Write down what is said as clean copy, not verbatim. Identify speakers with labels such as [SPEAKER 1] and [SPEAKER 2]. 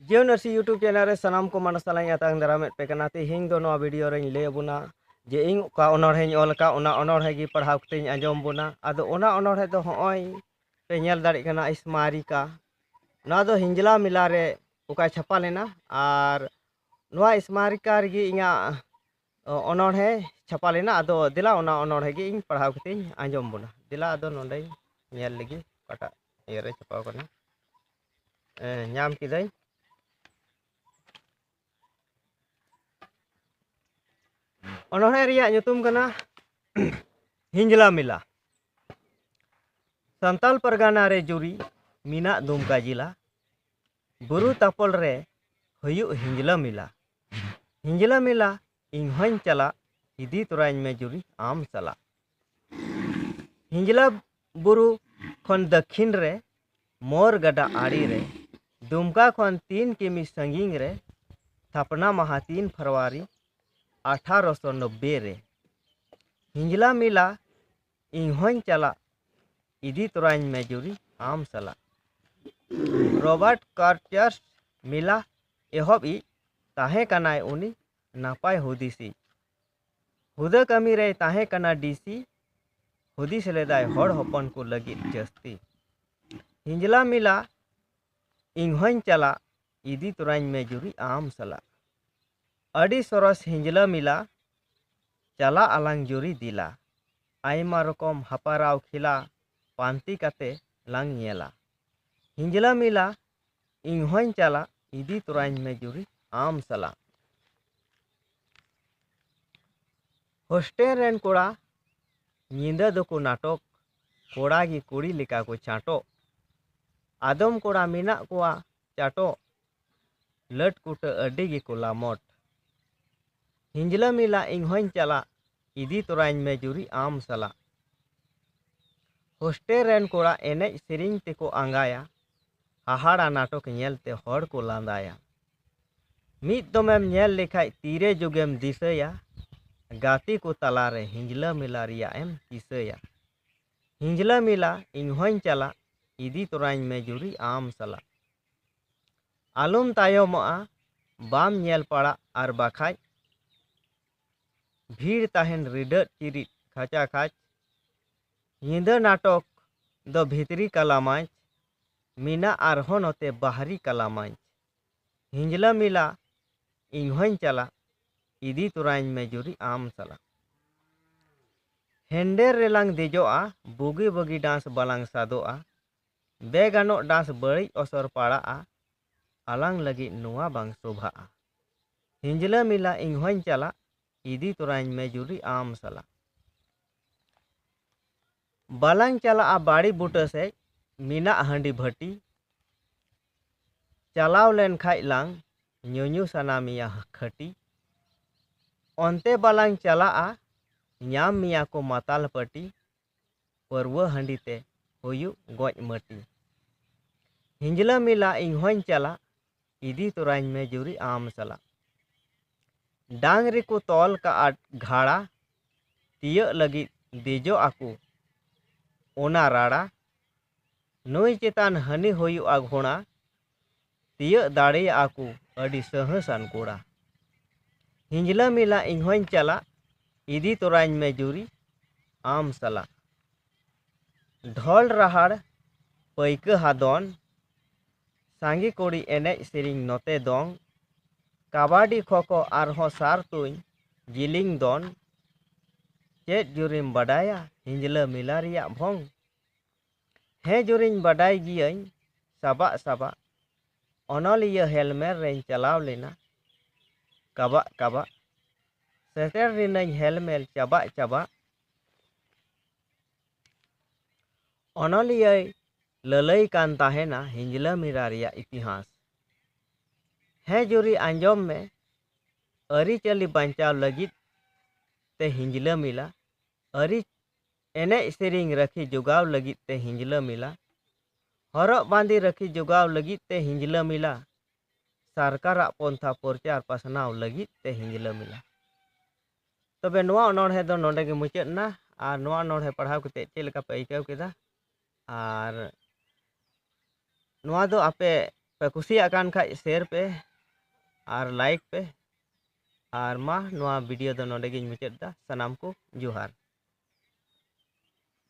[SPEAKER 1] जीव नर्सी YouTube channel रे सनाम को मनसाला आतांग दारामेट पे कना तेहिंग दो नोआ वीडियो रे ले बुना जे इन का अनोढ़े ऑल का ओना अनोढ़े गी पढ़ाव कतेኝ आंजम बुना आदो ओना अनोढ़े दो होय पे नेल दाड़ी कना स्मारिका ना दो हिंजला मिला रे उका छपा लेना और नोआ स्मारिका रे इङा अनोढ़े छपा लेना आदो दिला ओना अनोढ़े गी इन पढ़ाव कतेኝ आंजम बुना दिला आदो नोंडे नेल लगी पटा ये छपा कना नाम किदै अनोढ़े रिया ᱧᱩᱛᱩᱢ कना हिंजला मिला संताल परगाना रे जुरी मीना दुमका जिला बुरु तापल रे हुयु हिंजला मिला इन हन चला इदी तोराइन में जुरी आम चला हिंजला बुरु खन दक्षिण रे मोर गडा आड़ी रे दुमका खन 3 किमी संगींग रे थापना माहा 3 फरवरी 1890 रे हिंजला मिला इन चला इदी तोराइन में जुरी आम सला रॉबर्ट कार्चर्स मिला एहब ताहे कनाय उनी नापाय हुदिसी हुदा कमी रे ताहे कना डीसी हुदिस लेदाय हड़ हपन को लगी जस्ती हिंजला मिला इन चला इदी तोराइन में जुरी आम सला अड़ी सरस हिंजला मिला चला आलांग जुरी दिला आयमा रकम हापाराव खिला पांती काते लांग नेला हिंजला मिला इन चला इदी तोराइन में जुरी आम सला हॉस्टेल रेन कोड़ा नींदा दो नाटक कोड़ा की कुड़ी लिका को चाटो आदम कोड़ा मीना कोआ चाटो लट कुट अड्डी की कोला मोट हिंजला मिला इन चला इदी तोराइन में जुरी आम सला हॉस्टेल रेन कोड़ा एनेज सेरिंग तेको आंगाया हाहाड़ा नाटक नेलते हड़ को लांदाया मिद दमेम नेल लेखाय तीरे जुगेम दिसया गाती को तलारे हिंजला मिला रिया एम किसया हिंजला मिला इन चला इदी तोराइन में जुरी आम सला आलम तायमआ बाम नेल पड़ा आर बाखाय भीड़ ताहेन रिडर चिरी खाचा खाच निंदा नाटक दो भीतरी कलामांच मीना आरहो नोते बाहरी कलामांच हिंजला मिला इन चला इदी तोराइन में जुरी आम सला हेंडेर रेलांग देजोआ बुगी बुगी डांस बालांग सादोआ बेगानो डांस बड़ी असर पड़ा आलांग लगी नुआ बांग शोभा हिंजला मिला इन चला इदी तोराइन में जुरी आम सला बालांग चला बाड़ी बूटा से मीना हांडी भटी चलाव लेन खाई लांग न्यून्यू सनामिया खटी onte balang chalaa nyam miya ko matal pati परवा हंडीते होयु गज मटी हिंजला मिला इन चला इदी तोराइन में जुरी आम सला डांगरी को तौल का आट घाड़ा तिय लगी देजो आकू ओना राड़ा नई चेतान हनी होयु घोड़ा तिय दाड़े आकू अड़ी सहसान कोड़ा हिंजला मिला इन चला इदी तोराइन में जुरी आम सला ढोल रहाड़ पैक हादन सांगी कोड़ी एनेज सेरिंग नोते दोंग कबाडी खोखो आरहो सार तुई जिलिंग दोन चेत जुरिम बडाया हिंजला मिला रिया भोंग हे जुरिन बडाई गियई साबा साबा अनलिया हेलमेट रेन चलाव लेना कबा कबा सेटर रिनाई हेलमेट चबा चबा अनलिया ललई कान ताहेना हिंजला मिला रिया इतिहास है जुरी आंजम में अरीचली बचाव लगी ते हिंजला मिला अरी एनेज सेरिंग रखी जुगाव लगी ते हिंजला मिला हरक बांदी रखी जुगाव लगी ते हिंजला मिला सरकार पंथा प्रचार पासनाव लगी ते हिंजला मिला तबे नोआ अनोढ़े दो नोंडे के मुचाद ना और नोआ अनोढ़े पढ़ाव कते चेलका पे आइकाव केदा और नोआ दो आपे पे कुसियाग कान खा शेयर पे और लाइक पे और मा वीडियो दो नोडे गिन मुचाद दा सनाम को जोहार।